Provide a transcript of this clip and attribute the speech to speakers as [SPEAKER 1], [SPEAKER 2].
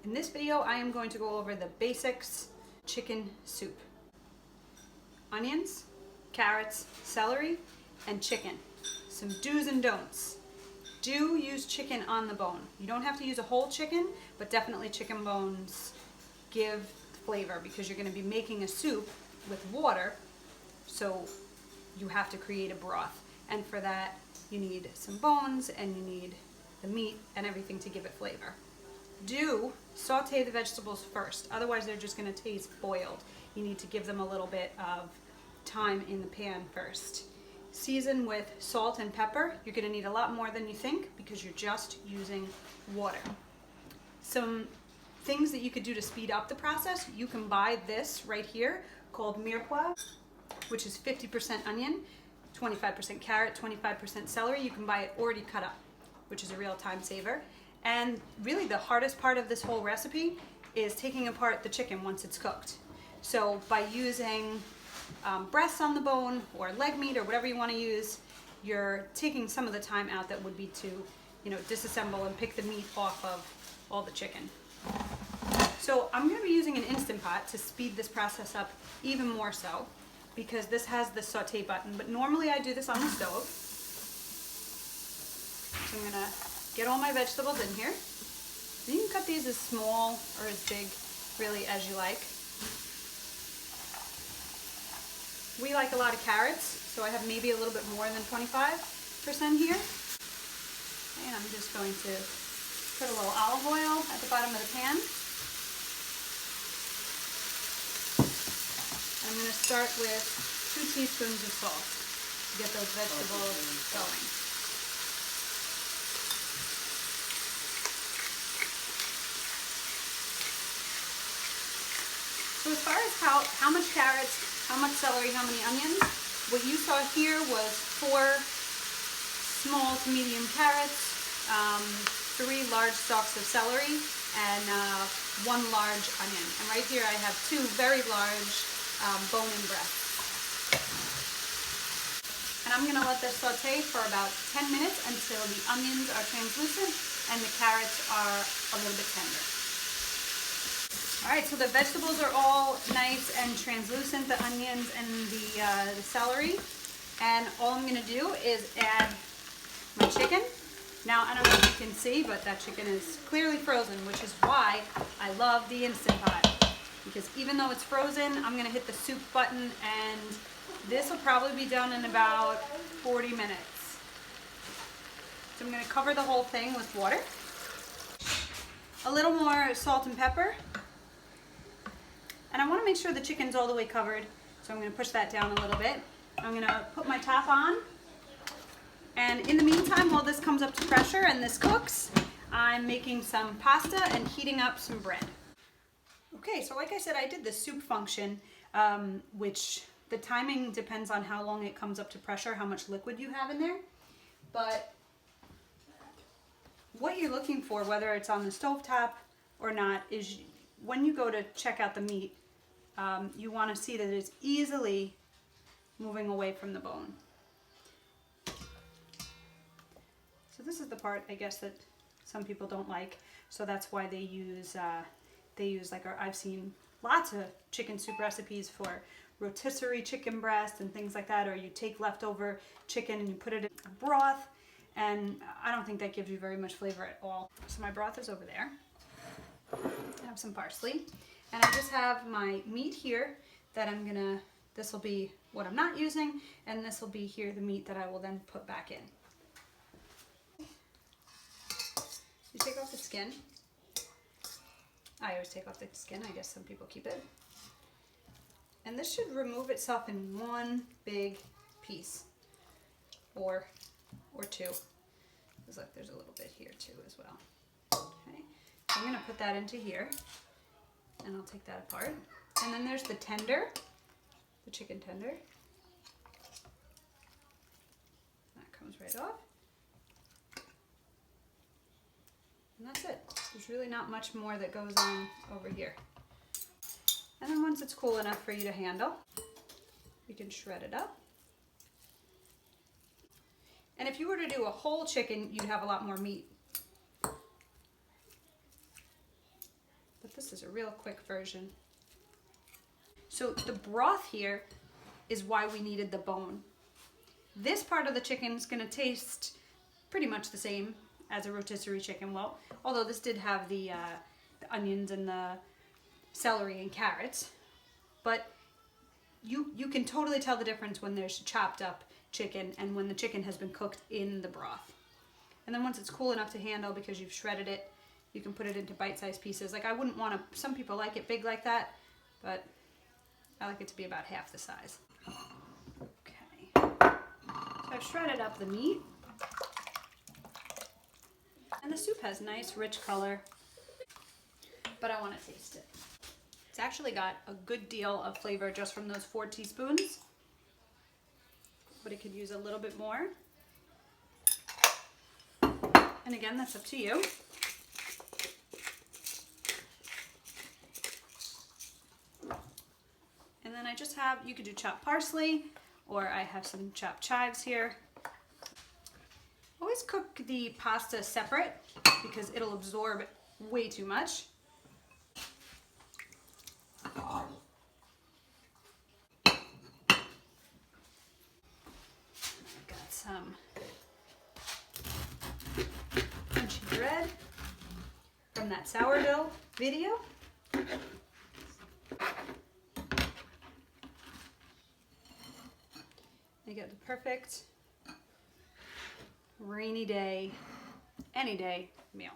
[SPEAKER 1] In this video, I am going to go over the basics chicken soup. Onions, carrots, celery, and chicken. Some do's and don'ts. Do use chicken on the bone. You don't have to use a whole chicken, but definitely chicken bones give flavor because you're going to be making a soup with water, so you have to create a broth. And for that, you need some bones and you need the meat and everything to give it flavor. Do saute the vegetables first, otherwise they're just going to taste boiled. You need to give them a little bit of time in the pan first. Season with salt and pepper. You're going to need a lot more than you think because you're just using water. Some things that you could do to speed up the process, you can buy this right here called mirepoix, which is 50% onion, 25% carrot, 25% celery. You can buy it already cut up, which is a real time saver. And really the hardest part of this whole recipe is taking apart the chicken once it's cooked. So by using breasts on the bone or leg meat or whatever you want to use, you're taking some of the time out that would be to, disassemble and pick the meat off of all the chicken. So I'm going to be using an Instant Pot to speed this process up even more so because this has the saute button, but normally I do this on the stove. So I'm going to get all my vegetables in here. You can cut these as small or as big, really, as you like. We like a lot of carrots, so I have maybe a little bit more than 25% here. And I'm just going to put a little olive oil at the bottom of the pan. I'm going to start with 2 teaspoons of salt to get those vegetables going. So as far as how much carrots, how much celery, how many onions, what you saw here was 4 small to medium carrots, 3 large stalks of celery, and 1 large onion. And right here I have 2 very large bone-in breasts. And I'm going to let this saute for about 10 minutes until the onions are translucent and the carrots are a little bit tender. Alright, so the vegetables are all nice and translucent, the onions and the celery. And all I'm going to do is add my chicken. Now, I don't know if you can see, but that chicken is clearly frozen, which is why I love the Instant Pot. Because even though it's frozen, I'm going to hit the soup button and this will probably be done in about 40 minutes. So I'm going to cover the whole thing with water. A little more salt and pepper. And I want to make sure the chicken's all the way covered, so I'm going to push that down a little bit. I'm going to put my top on. And in the meantime, while this comes up to pressure and this cooks, I'm making some pasta and heating up some bread. Okay, so like I said, I did the soup function, which the timing depends on how long it comes up to pressure, how much liquid you have in there. But what you're looking for, whether it's on the stovetop or not, is when you go to check out the meat, you want to see that it's easily moving away from the bone. So this is the part, I guess, that some people don't like. So that's why they use like, I've seen lots of chicken soup recipes for rotisserie chicken breast and things like that, or you take leftover chicken and you put it in a broth, and I don't think that gives you very much flavor at all. So my broth is over there. I have some parsley, and I just have my meat here that this will be what I'm not using, and this will be here the meat that I will then put back in. You take off the skin. I always take off the skin. I guess some people keep it. And this should remove itself in one big piece, or 2. Because look, there's a little bit here too as well. Okay, so I'm going to put that into here, and I'll take that apart. And then there's the tender, the chicken tender. That comes right off. And that's it. There's really not much more that goes on over here. And then once it's cool enough for you to handle, you can shred it up. And if you were to do a whole chicken, you'd have a lot more meat. real quick version. So the broth here is why we needed the bone. This part of the chicken is going to taste pretty much the same as a rotisserie chicken will, although this did have the onions and the celery and carrots. But you can totally tell the difference when there's chopped up chicken and when the chicken has been cooked in the broth. And then once it's cool enough to handle because you've shredded it, you can put it into bite-sized pieces. Like I wouldn't want to, some people like it big like that, but I like it to be about half the size. Okay, so I've shredded up the meat. And the soup has nice rich color, but I want to taste it. It's actually got a good deal of flavor just from those 4 teaspoons, but it could use a little bit more. And again, that's up to you. And then I just have, you could do chopped parsley, or I have some chopped chives here. Always cook the pasta separate because it'll absorb way too much. I've got some crunchy bread from that sourdough video. You get the perfect rainy day, any day meal.